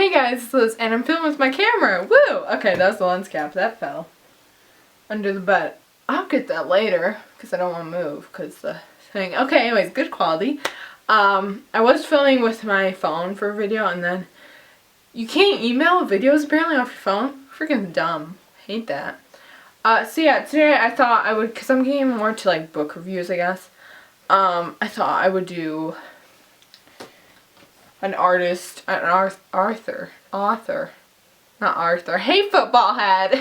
Hey guys, it's Liz, and I'm filming with my camera. Woo! Okay, that was the lens cap. That fell under the bed. I'll get that later because I don't want to move because the thing. Okay, anyways, good quality. I was filming with my phone for a video, and then you can't email videos apparently off your phone. Freaking dumb. Hate that. So yeah, today I thought I would, because I'm getting more to like book reviews, I guess. I thought I would do an author, not Arthur. Hey, football head.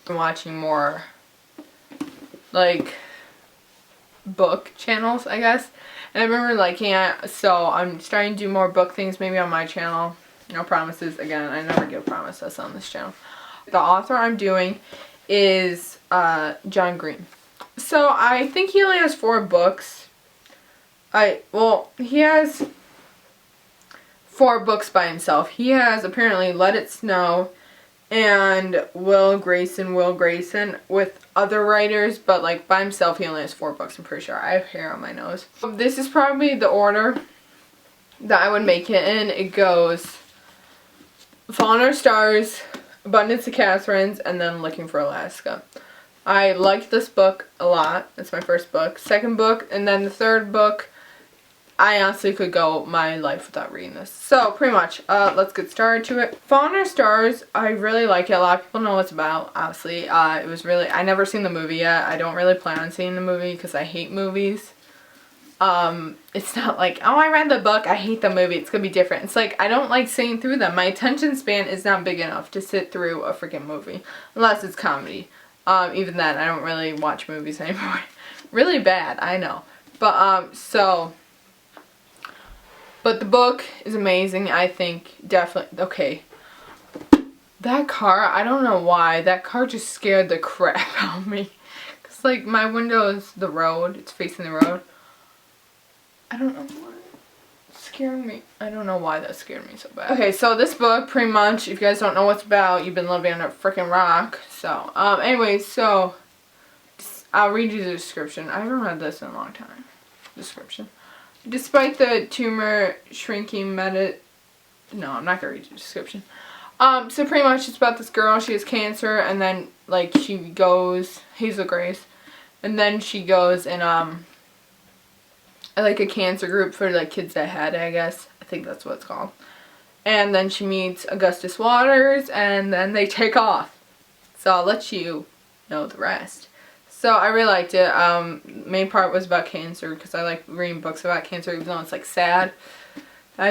I'm watching more like book channels, I guess, and I remember liking it, so I'm starting to do more book things maybe on my channel. No promises. Again, I never give promises on this channel. The author I'm doing is John Green. So I think he only has 4 books. He has 4 books by himself. He has apparently Let It Snow and Will Grayson with other writers, but like by himself he only has 4 books, I'm pretty sure. I have hair on my nose. This is probably the order that I would make it in. It goes Fault in Our Stars, Abundance of Katherines, and then Looking for Alaska. I liked this book a lot. It's my first book. Second book, and then the third book, I honestly could go my life without reading this. So, pretty much, let's get started to it. Fault in Our Stars, I really like it. A lot of people know what it's about, obviously. It was really, I never seen the movie yet. I don't really plan on seeing the movie because I hate movies. It's not like, oh, I read the book, I hate the movie, it's gonna be different. It's like, I don't like sitting through them. My attention span is not big enough to sit through a freaking movie. Unless it's comedy. Even then, I don't really watch movies anymore. Really bad, I know. But the book is amazing, I think, definitely. Okay. That car, I don't know why, that car just scared the crap out of me. Because, like, my window is the road, it's facing the road. I don't know why it scared me. I don't know why that scared me so bad. Okay, so this book, pretty much, if you guys don't know what's about, you've been living under a freaking rock. So, anyways, so, I'll read you the description. I haven't read this in a long time. Description. Despite the tumor shrinking no, I'm not gonna read the description. So pretty much it's about this girl, she has cancer, and then, like, she goes, Hazel Grace, and then she goes and, like a cancer group for like kids that had it, I guess. I think that's what it's called. And then she meets Augustus Waters, and then they take off. So I'll let you know the rest. So I really liked it. Main part was about cancer because I like reading books about cancer, even though it's like sad. I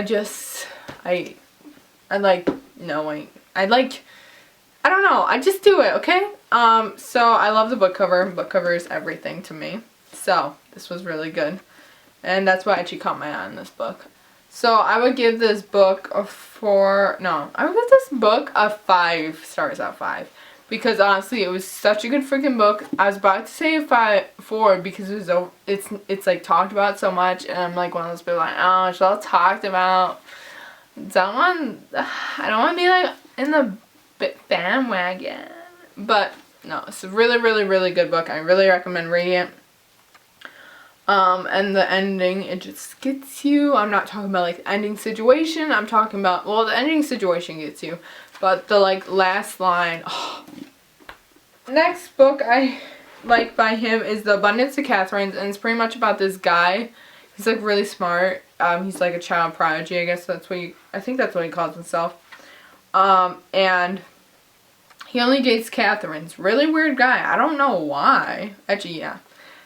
like knowing. I don't know. I just do it, okay? So I love the book cover. Book cover is everything to me. So this was really good. And that's why she caught my eye on this book. So I would give this book I would give this book a 5 stars out of 5. Because honestly, it was such a good freaking book. I was about to say a 4 because it's like talked about so much, and I'm like one of those people like, oh, it's all talked about. I don't want to be like in the bandwagon. But no, it's a really, really, really good book. I really recommend reading it. And the ending, it just gets you. I'm not talking about like the ending situation. I'm talking about, well, the ending situation gets you, but the like last line. Oh. Next book I like by him is The Abundance of Katherines, and it's pretty much about this guy. He's like really smart. He's like a child prodigy, I guess I think that's what he calls himself. And he only dates Katherines. Really weird guy. I don't know why. Actually, yeah.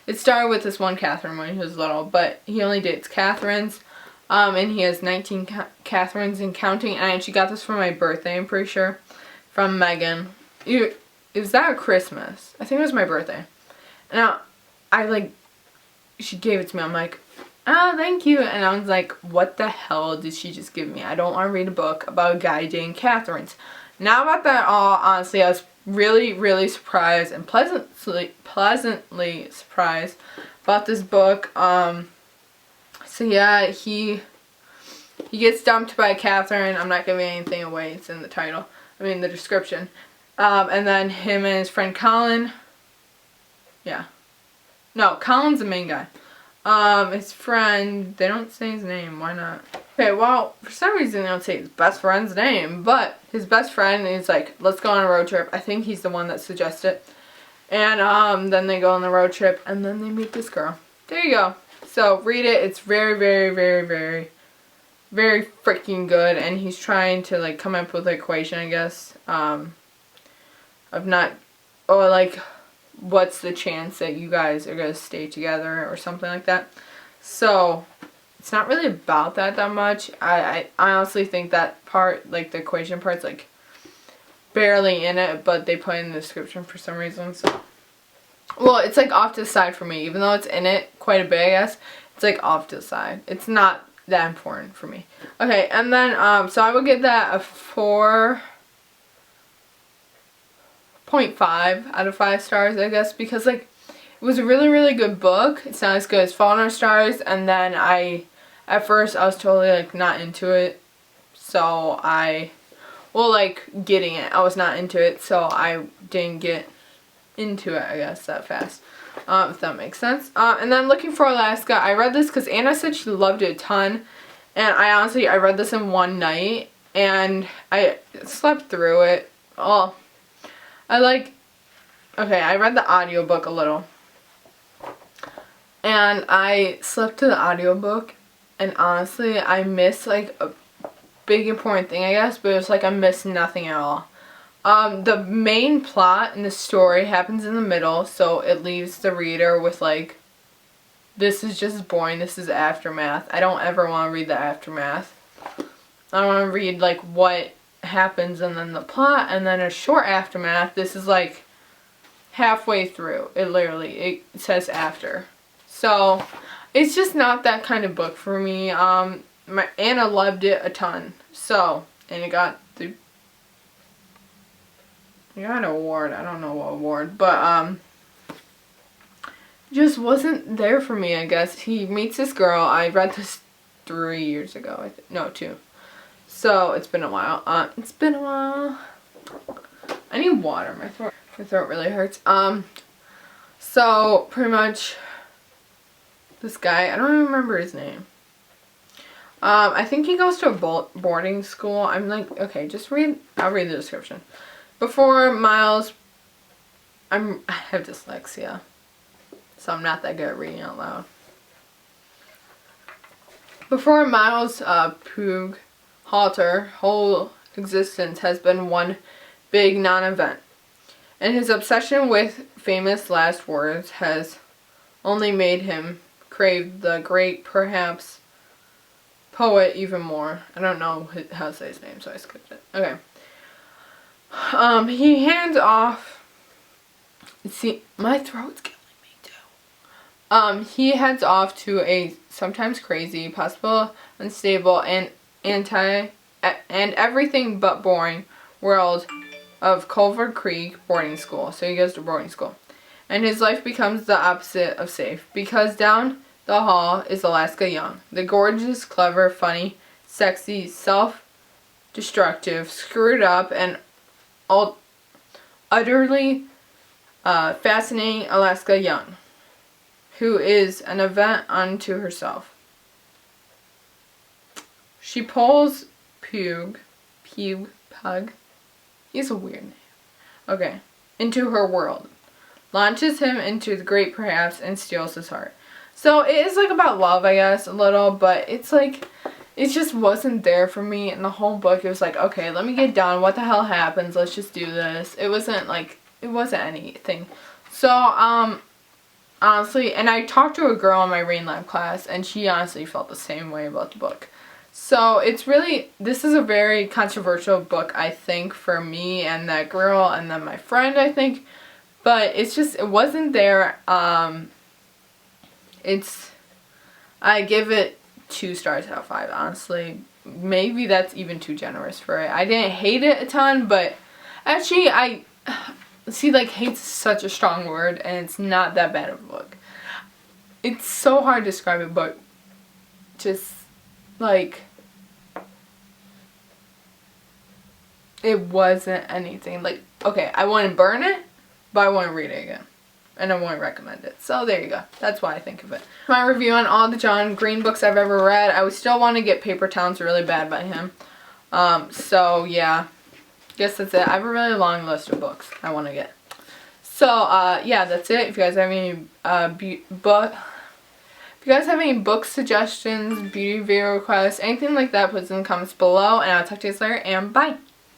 It started with this one Katherine when he was little, but he only dates Katherines, and he has 19 Katherines and counting, and I actually got this for my birthday, I'm pretty sure, from Megan. Is that Christmas? I think it was my birthday. Now, she gave it to me, I'm like, oh, thank you, and I was like, what the hell did she just give me? I don't want to read a book about a guy dating Katherines. Now about that all, honestly, I was really, really surprised and pleasantly surprised about this book. So yeah, he gets dumped by Katherine. I'm not giving anything away. It's in the title. I mean, the description. And then him and his friend Colin. Yeah. No, Colin's the main guy. His friend, they don't say his name, why not? Okay, well, for some reason they don't say his best friend's name, but his best friend is like, let's go on a road trip. I think he's the one that suggested it. And then they go on the road trip, and then they meet this girl. There you go. So read it. It's very, very, very, very, very freaking good. And he's trying to like come up with an equation, I guess, of not, or like, what's the chance that you guys are gonna stay together or something like that. So it's not really about that much. I honestly think that part, like the equation part's like barely in it, but they put it in the description for some reason. So, well, it's like off to the side for me, even though it's in it quite a bit, I guess. It's like off to the side. It's not that important for me. Okay, and then so I would give that a 4.5 out of 5 stars, I guess, because like it was a really, really good book. It's not as good as Fault in Our Stars, and then at first I was totally like not into it, so like getting it, I was not into it, so I didn't get into it, I guess, that fast, if that makes sense. And then Looking for Alaska, I read this because Anna said she loved it a ton, and I read this in one night, and I slept through it. Oh, I read the audiobook a little, and I slept to the audiobook, and honestly, I missed like a big important thing, I guess, but it was like I missed nothing at all. The main plot in the story happens in the middle, so it leaves the reader with like, this is just boring, this is aftermath. I don't ever want to read the aftermath. I want to read like what happens and then the plot and then a short aftermath. This is like halfway through. It says after. So it's just not that kind of book for me. My Anna loved it a ton. So, and it got an award. I don't know what award, but just wasn't there for me, I guess. He meets this girl. I read this 3 years ago. No, 2. So it's been a while. I need water. My throat really hurts. So pretty much this guy, I don't even remember his name. I think he goes to a boarding school. I'm like, okay, I'll read the description. Before Miles, I have dyslexia, so I'm not that good at reading out loud. Before Miles Puig Halter, whole existence has been one big non-event, and his obsession with famous last words has only made him crave the great, perhaps, poet even more. I don't know how to say his name, so I skipped it. Okay. He hands off. See, my throat's killing me too. He heads off to a sometimes crazy, possible, unstable, and everything but boring world of Culver Creek boarding school. So he goes to boarding school, and his life becomes the opposite of safe, because down the hall is Alaska Young, the gorgeous, clever, funny, sexy, self-destructive, screwed up, and utterly fascinating Alaska Young, who is an event unto herself. She pulls Pug, he's a weird name, okay, into her world, launches him into the great perhaps, and steals his heart. So it is like about love, I guess, a little, but it's like, it just wasn't there for me. In the whole book, it was like, okay, let me get done. What the hell happens? Let's just do this. It wasn't anything. So, honestly, and I talked to a girl in my Rain Lab class, and she honestly felt the same way about the book. So, this is a very controversial book, I think, for me and that girl and then my friend, I think. But it wasn't there. I give it 2 stars out of 5, honestly. Maybe that's even too generous for it. I didn't hate it a ton, but actually hate's such a strong word, and it's not that bad of a book. It's so hard to describe it, but just like, it wasn't anything. Like, okay, I wouldn't burn it, but I wouldn't read it again. and I won't recommend it. So there you go. That's why I think of it. My review on all the John Green books I've ever read. I would still want to get Paper Towns really bad by him. So yeah, guess that's it. I have a really long list of books I want to get. So yeah, that's it. If you guys have any book suggestions, beauty video requests, anything like that, put it in the comments below, and I'll talk to you guys later, and bye.